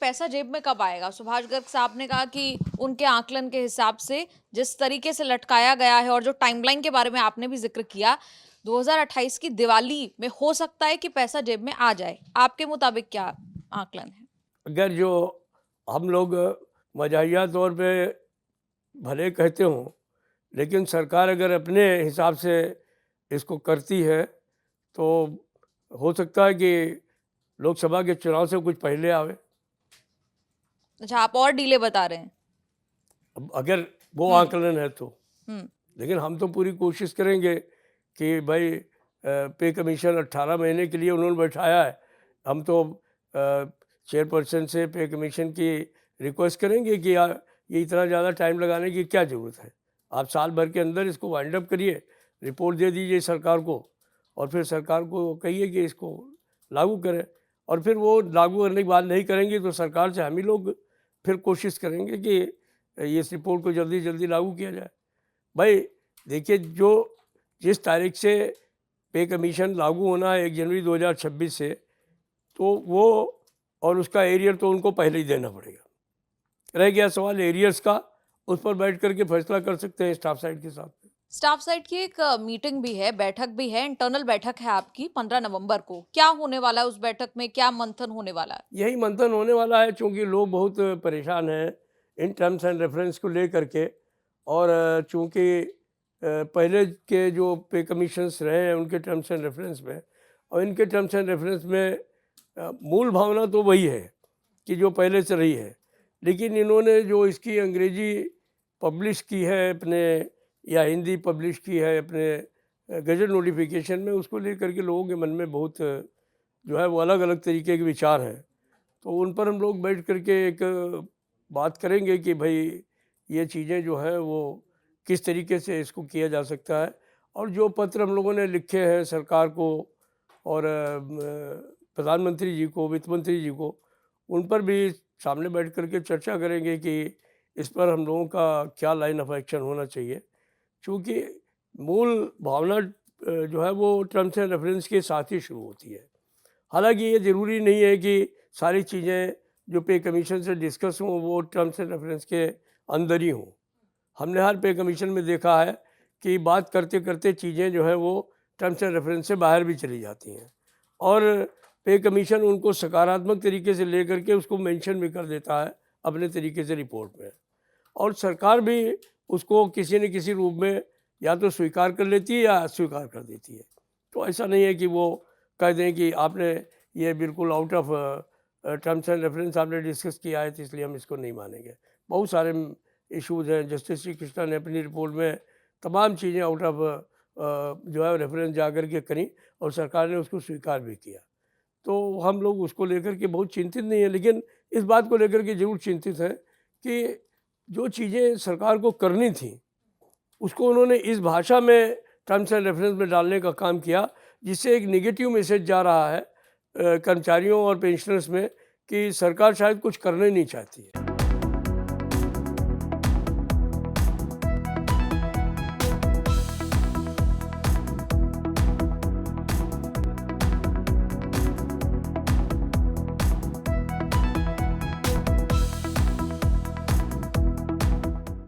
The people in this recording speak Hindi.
पैसा जेब में कब आएगा? सुभाष गर्ग साहब ने कहा कि उनके आकलन के हिसाब से जिस तरीके से लटकाया गया है और जो टाइमलाइन के बारे में आपने भी ज़िक्र किया, 2028 की दिवाली में हो सकता है कि पैसा जेब में आ जाए। आपके मुताबिक क्या आकलन है? अगर जो हम लोग मज़ाहिया तौर पे भले कहते हों, लेकिन सरकार अगर अपने हिसाब से इसको करती है, तो हो सकता है कि लोकसभा के चुनाव से कुछ पहले आवे। अच्छा, आप और डिले बता रहे हैं। अब अगर वो हुँ, आकलन है तो, हुँ। लेकिन हम तो पूरी कोशिश करेंगे कि भाई पे कमीशन 18 महीने के लिए उन्होंने बैठाया है। हम तो चेयरपर्सन से पे कमीशन की रिक्वेस्ट करेंगे कि यार ये इतना ज़्यादा टाइम लगाने की क्या ज़रूरत है। आप साल भर के अंदर इसको वाइंड अप करिए, रिपोर्ट दे दीजिए सरकार को और फिर सरकार को कहिए कि इसको लागू करें। और फिर वो लागू करने के बाद नहीं करेंगे तो सरकार से हम ही लोग फिर कोशिश करेंगे कि ये इस रिपोर्ट को जल्दी जल्दी लागू किया जाए। भाई देखिए, जो जिस तारीख से पे कमीशन लागू होना है 1 जनवरी 2026 से, तो वो और उसका एरियर तो उनको पहले ही देना पड़ेगा। रह गया सवाल एरियर्स का, उस पर बैठ कर के फैसला कर सकते हैं स्टाफ साइड के साथ। स्टाफ साइट की एक मीटिंग भी है, बैठक भी है, इंटरनल बैठक है आपकी 15 नवंबर को। क्या होने वाला है उस बैठक में? क्या मंथन होने वाला है? यही मंथन होने वाला है, चूँकि लोग बहुत परेशान हैं इन टर्म्स एंड रेफरेंस को लेकर के। और चूँकि पहले के जो पे कमीशंस रहे हैं उनके टर्म्स एंड रेफरेंस में और इनके टर्म्स एंड रेफरेंस में मूल भावना तो वही है कि जो पहले से रही है, लेकिन इन्होंने जो इसकी अंग्रेजी पब्लिश की है अपने, या हिंदी पब्लिश की है अपने गजट नोटिफिकेशन में, उसको लेकर के लोगों के मन में बहुत जो है वो अलग अलग तरीके के विचार हैं। तो उन पर हम लोग बैठ कर के एक बात करेंगे कि भाई ये चीज़ें जो हैं वो किस तरीके से इसको किया जा सकता है। और जो पत्र हम लोगों ने लिखे हैं सरकार को और प्रधानमंत्री जी को, वित्त मंत्री जी को, उन पर भी सामने बैठ कर के चर्चा करेंगे कि इस पर हम लोगों का क्या लाइन ऑफ एक्शन होना चाहिए। क्योंकि मूल भावना जो है वो टर्म्स एंड रेफरेंस के साथ ही शुरू होती है। हालांकि ये ज़रूरी नहीं है कि सारी चीज़ें जो पे कमीशन से डिस्कस हों वो टर्म्स एंड रेफरेंस के अंदर ही हों। हमने हर पे कमीशन में देखा है कि बात करते करते चीज़ें जो हैं वो टर्म्स एंड रेफरेंस से बाहर भी चली जाती हैं और पे कमीशन उनको सकारात्मक तरीके से लेकर के उसको मेंशन भी कर देता है अपने तरीके से रिपोर्ट में, और सरकार भी उसको किसी न किसी रूप में या तो स्वीकार कर लेती है या अस्वीकार कर देती है। तो ऐसा नहीं है कि वो कह दें कि आपने ये बिल्कुल out of terms and reference आपने डिस्कस किया है तो इसलिए हम इसको नहीं मानेंगे। बहुत सारे इश्यूज़ हैं। जस्टिस श्री कृष्णा ने अपनी रिपोर्ट में तमाम चीज़ें आउट ऑफ जो है रेफरेंस जा कर के करी और सरकार ने उसको स्वीकार भी किया। तो हम लोग उसको लेकर के बहुत चिंतित नहीं है, लेकिन इस बात को लेकर के ज़रूर चिंतित हैं कि जो चीज़ें सरकार को करनी थी उसको उन्होंने इस भाषा में टर्म्स एंड रेफरेंस में डालने का काम किया, जिससे एक नेगेटिव मैसेज जा रहा है कर्मचारियों और पेंशनर्स में कि सरकार शायद कुछ करना ही नहीं चाहती है।